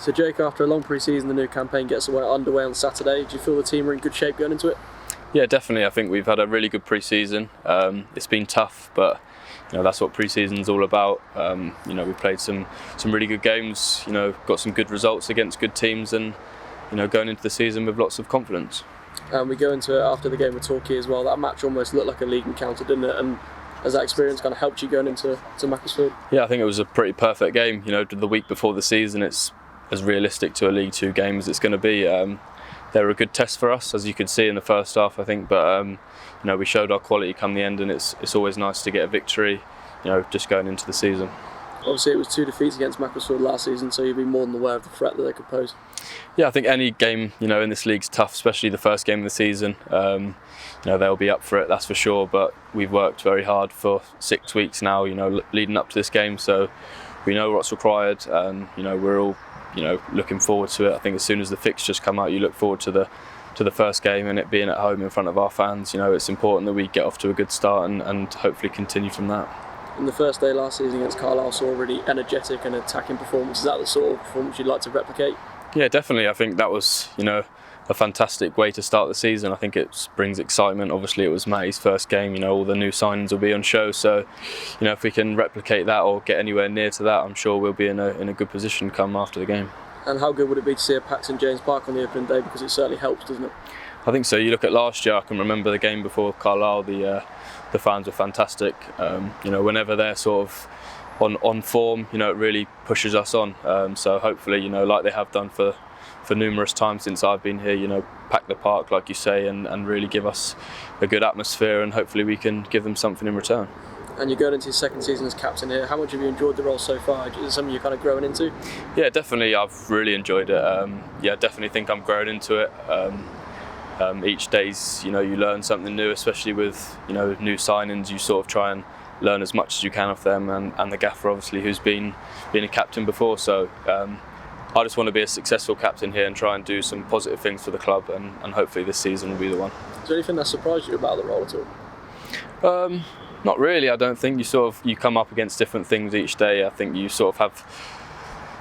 So Jake, after a long pre-season, the new campaign gets underway on Saturday. Do you feel the team are in good shape going into it? Yeah, definitely. I think we've had a really good pre-season. It's been tough, but that's what pre-season's all about. We played some really good games. Got some good results against good teams, and going into the season with lots of confidence. We go into it after the game with Torquay as well. That match almost looked like a league encounter, didn't it? And has that experience kind of helped you going into Macclesfield? Yeah, I think it was a pretty perfect game. The week before the season, it's as realistic to a League Two game as it's going to be. They were a good test for us, as you could see in the first half, I think. But we showed our quality come the end, and it's always nice to get a victory. Just going into the season. Obviously, it was 2 defeats against Macclesfield last season, so you'd be more than aware of the threat that they could pose. Yeah, I think any game in this league's tough, especially the first game of the season. They'll be up for it, that's for sure. But we've worked very hard for 6 weeks now, leading up to this game, so we know what's required, and we're all looking forward to it. I think as soon as the fixtures come out, you look forward to the first game, and it being at home in front of our fans. It's important that we get off to a good start and hopefully continue from that. In the first day last season against Carlisle, saw a really energetic and attacking performance. Is that the sort of performance you'd like to replicate? Yeah, definitely. I think that was a fantastic way to start the season. I think it brings excitement. Obviously, it was Matty's first game. All the new signings will be on show. So, if we can replicate that or get anywhere near to that, I'm sure we'll be in a good position come after the game. And how good would it be to see a Paxton James Park on the opening day? Because it certainly helps, doesn't it? I think so. You look at last year. I can remember the game before Carlisle. The fans were fantastic. Whenever they're sort of on form, it really pushes us on. So hopefully, like they have done for numerous times since I've been here, pack the park, like you say, and really give us a good atmosphere, and hopefully we can give them something in return. And you're going into your second season as captain here. How much have you enjoyed the role so far? Is it something you're kind of growing into? Yeah, definitely. I've really enjoyed it. Definitely think I'm growing into it. Each day's, you learn something new, especially with, new signings. You sort of try and learn as much as you can off them, and the gaffer, obviously, who's been a captain before. So I just want to be a successful captain here and try and do some positive things for the club, and hopefully this season will be the one. Is there anything that surprised you about the role at all? Not really. I don't think. You come up against different things each day. I think you sort of have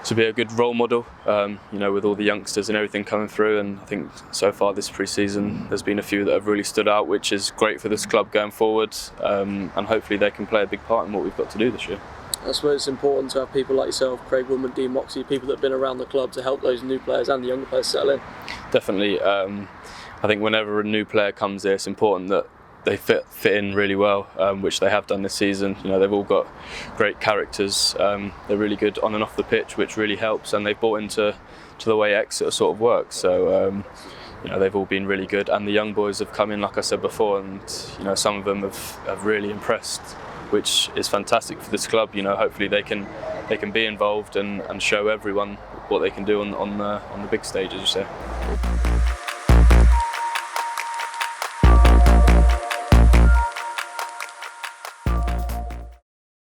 to be a good role model, with all the youngsters and everything coming through. And I think so far this pre-season, there's been a few that have really stood out, which is great for this club going forward. And hopefully they can play a big part in what we've got to do this year. I suppose it's important to have people like yourself, Craig Woodman, Dean Moxey, people that have been around the club to help those new players and the younger players settle in. Definitely. I think whenever a new player comes here, it's important that they fit in really well, which they have done this season. They've all got great characters. They're really good on and off the pitch, which really helps, and they've bought into the way Exeter sort of works. So they've all been really good, and the young boys have come in, like I said before, and some of them have really impressed, which is fantastic for this club. Hopefully they can be involved and show everyone what they can do on the big stage, as you say.